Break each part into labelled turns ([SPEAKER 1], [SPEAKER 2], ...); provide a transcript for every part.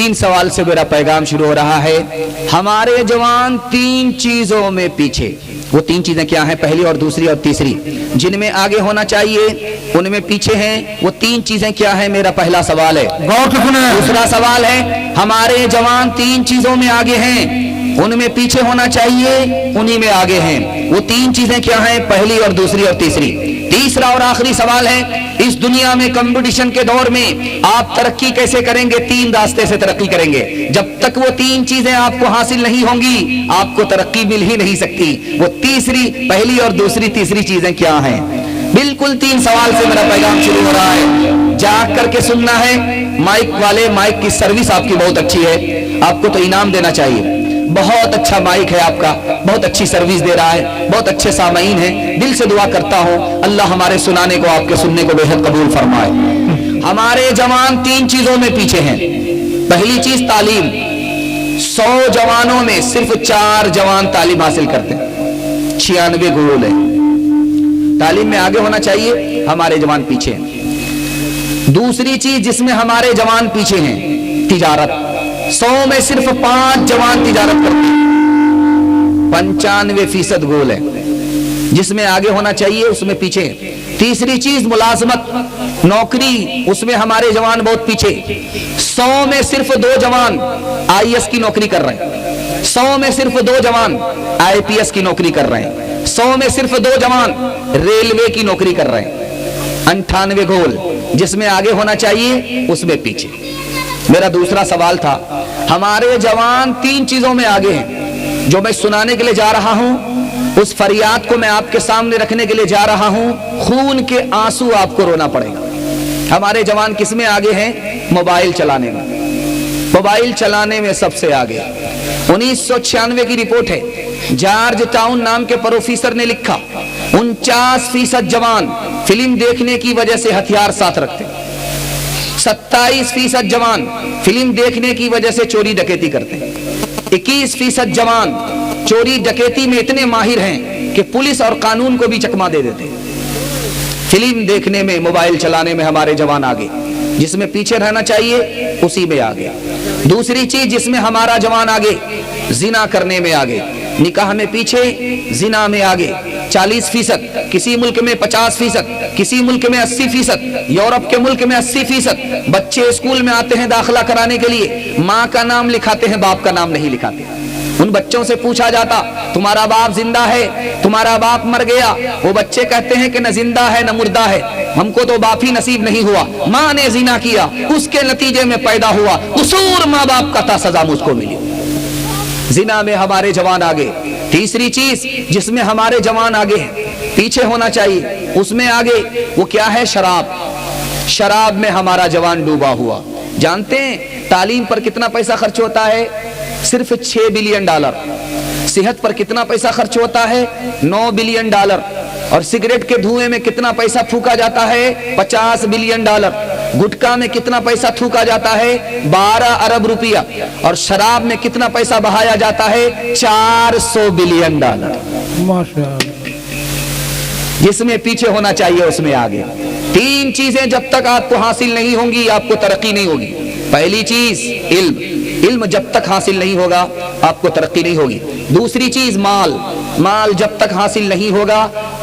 [SPEAKER 1] तीन सवाल से मेरा पैगाम शुरू हो रहा है। हमारे जवान तीन चीजों में पीछे, वो तीन चीजें क्या हैं? पहली और दूसरी और तीसरी, जिनमें आगे होना चाहिए उनमें पीछे हैं। वो तीन चीजें क्या हैं? मेरा पहला सवाल है। दूसरा सवाल है, हमारे जवान तीन चीजों में आगे हैं, उनमें पीछे होना चाहिए, उन्हीं में आगे हैं। वो तीन चीजें क्या हैं? पहली और दूसरी और तीसरी। तीसरा और आखिरी सवाल है, इस दुनिया में कंपटीशन के दौर में आप तरक्की कैसे करेंगे? तीन रास्ते से तरक्की करेंगे। जब तक वो तीन चीजें आपको हासिल नहीं होंगी, आपको तरक्की मिल ही नहीं सकती। वो तीसरी, पहली और दूसरी, तीसरी चीजें क्या हैं? बिल्कुल तीन सवाल से मेरा पैगाम शुरू हो रहा है। जाग करके सुनना है। माइक वाले, माइक की सर्विस आपकी बहुत अच्छी है, आपको तो इनाम देना चाहिए। बहुत अच्छा माइक है आपका, बहुत अच्छी सर्विस दे रहा है, बहुत अच्छे सामईन हैं। दिल से दुआ करता हूं अल्लाह हमारे सुनाने को, आपके सुनने को बेहद कबूल फरमाए। हमारे जवान तीन चीजों में पीछे हैं। पहली चीज तालीम। 100 जवानों में सिर्फ 4 जवान तालीम हासिल करते हैं। 96 गोल है। तालीम में आगे होना चाहिए, हमारे जवान पीछे हैं। दूसरी चीज जिसमें हमारे जवान पीछे हैं, तिजारत। 100 में सिर्फ 5 जवान तिजारत करते हैं। 95% गोल है। जिसमें आगे होना चाहिए उसमें पीछे। तीसरी चीज मुलाजमत, नौकरी, उसमें हमारे जवान बहुत पीछे। 100 में सिर्फ 2 जवान IAS की नौकरी कर रहे हैं। 100 में सिर्फ 2 जवान IPS की नौकरी कर रहे हैं। 100 में सिर्फ 2 जवान रेलवे की नौकरी कर रहे हैं। 98 गोल। जिसमें आगे होना चाहिए उसमें पीछे। मेरा दूसरा सवाल था, हमारे जवान तीन चीजों में आगे हैं। जो मैं सुनाने के लिए जा रहा हूं, उस फरियाद को मैं आपके सामने रखने के लिए जा रहा हूं। खून के आंसू आपको रोना पड़ेगा। हमारे जवान किस में आगे हैं? मोबाइल चलाने में। मोबाइल चलाने में सबसे आगे। 1996 की रिपोर्ट है, जॉर्ज टाउन नाम के प्रोफेसर ने लिखा, 49% जवान फिल्म देखने की वजह से हथियार साथ रखते हैं। 27% जवान फिल्म देखने की वजह से चोरी डकैती करते हैं। 21% जवान चोरी डकैती में इतने माहिर हैं कि पुलिस और कानून को भी चकमा दे देते हैं। फिल्म देखने में, मोबाइल चलाने में हमारे जवान आगे। जिसमें पीछे रहना चाहिए उसी में आगे। दूसरी चीज जिसमें हमारा जवान आगे, जिना करने में आगे। निकाह में पीछे, जिना में आगे। 40%, किसी मुल्क में 50%, किसी मुल्क में 80%, यूरोप के मुल्क में 80%। बच्चे स्कूल में आते हैं दाखिला कराने के लिए, माँ का नाम लिखाते हैं, बाप का नाम नहीं लिखाते। उन बच्चों से पूछा जाता, तुम्हारा बाप जिंदा है, तुम्हारा बाप मर गया? वो बच्चे कहते हैं कि न जिंदा है न मुर्दा है, हमको तो बाप ही नसीब नहीं हुआ। माँ ने जिना किया, उसके नतीजे में पैदा हुआ, कसूर माँ बाप का था, सजा मुझको मिली। जिना में हमारे जवान आगे। तीसरी चीज जिसमें हमारे जवान आगे हैं, पीछे होना चाहिए उसमें आगे, वो क्या है? शराब। शराब में हमारा जवान डूबा हुआ। जानते हैं तालीम पर कितना पैसा खर्च होता है? सिर्फ $6 बिलियन। सेहत पर कितना पैसा खर्च होता है? $9 बिलियन। और सिगरेट के धुएं में कितना पैसा फूका जाता है? $50 बिलियन। गुटखा में कितना पैसा थूका जाता है? 12 अरब रुपया। और शराब में कितना पैसा बहाया जाता है? $400 बिलियन।
[SPEAKER 2] माशाअल्लाह।
[SPEAKER 1] जिसमें पीछे होना चाहिए उसमें आगे। तीन चीजें जब तक आपको हासिल नहीं होंगी, आपको तरक्की नहीं होगी। पहली चीज इल्म। इल्म जब तक हासिल नहीं होगा आपको तरक्की नहीं होगी। दूसरी चीज माल। माल जब तक हासिल नहीं होगा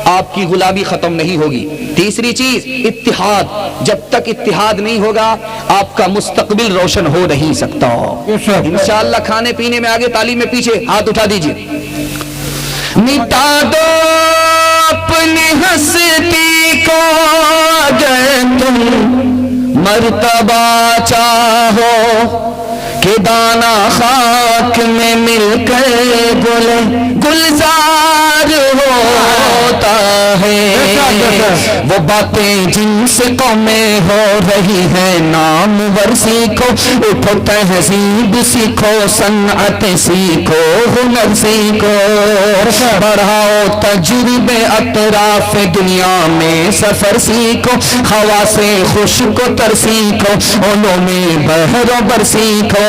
[SPEAKER 1] आपकी गुलामी खत्म नहीं होगी। तीसरी चीज इत्तिहाद। जब तक इत्तिहाद नहीं होगा आपका मुस्तकबिल रोशन हो नहीं सकता। इंशाअल्लाह खाने पीने में आगे, तालीम में पीछे। हाथ उठा दीजिए। मिटा दो अपनी हस्ती को अगर तुम मर्तबा चाहो, कि दाना खाक में मिलकर गुलजार होता है। वो बातें जिनसे कौमें हो रही है नामवर सीखो, उठो तहजीब सीखो, सन्नत सीखो, हुनर सीखो, बढ़ाओ तजुर्बे अतराफ दुनिया में सफर सीखो, हवा से खुशको तर सीखो, ओलों में बहरो बर सीखो।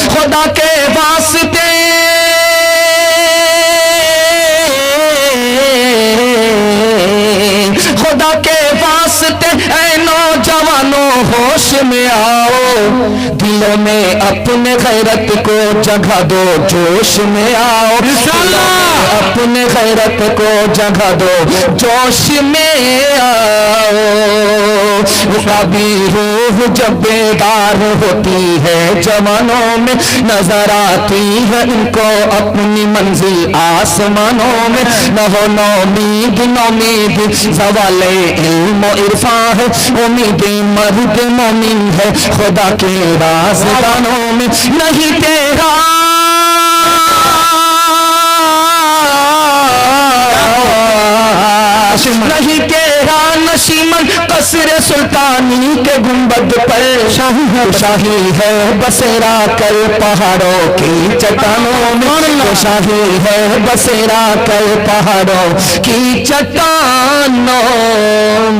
[SPEAKER 1] खुदा के वास्ते खुदा के वास्ते वاسطے اے نوجوانوں ہوش میں آؤ دلوں میں اپنے غیرت کو جگہ دو جوش میں آؤ اپنے غیرت کو جگہ دو جوش میں آؤ کبھی روح جب بیدار ہوتی ہے جوانوں میں نظر آتی ہے ان کو اپنی منزل آسمانوں میں نہ ہو نومید نومید زوال علم و عرفان ہے امید مرد مومن ہے خدا کے رازدانوں میں نہیں تیرا نہیں تیرا نشیمن قصر سلطانی کے گنبد پر شاہی ہے بسیرا کر پہاڑوں کی چٹانوں میں شاہی ہے بسیرا کر پہاڑوں کی چٹانوں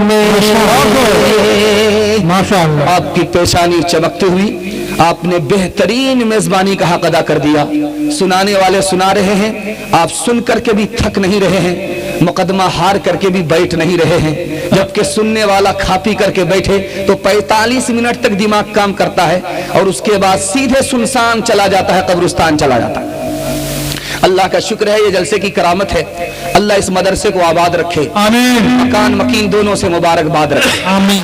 [SPEAKER 1] میں
[SPEAKER 2] ماشاءاللہ
[SPEAKER 1] آپ کی پیشانی چمکتی ہوئی آپ نے بہترین میزبانی کا حق ادا کر دیا سنانے والے سنا رہے ہیں آپ سن کر کے بھی تھک نہیں رہے ہیں مقدمہ ہار کر کے بھی بیٹھ نہیں رہے ہیں جبکہ سننے والا کھا پی کر کے بیٹھے تو 45 منٹ تک دماغ کام کرتا ہے اور اس کے بعد سیدھے سنسان چلا جاتا ہے قبرستان چلا جاتا ہے اللہ کا شکر ہے یہ جلسے کی کرامت ہے اللہ اس مدرسے کو آباد رکھے
[SPEAKER 2] آمین
[SPEAKER 1] مکان مکین دونوں سے مبارکباد رکھے
[SPEAKER 2] آمین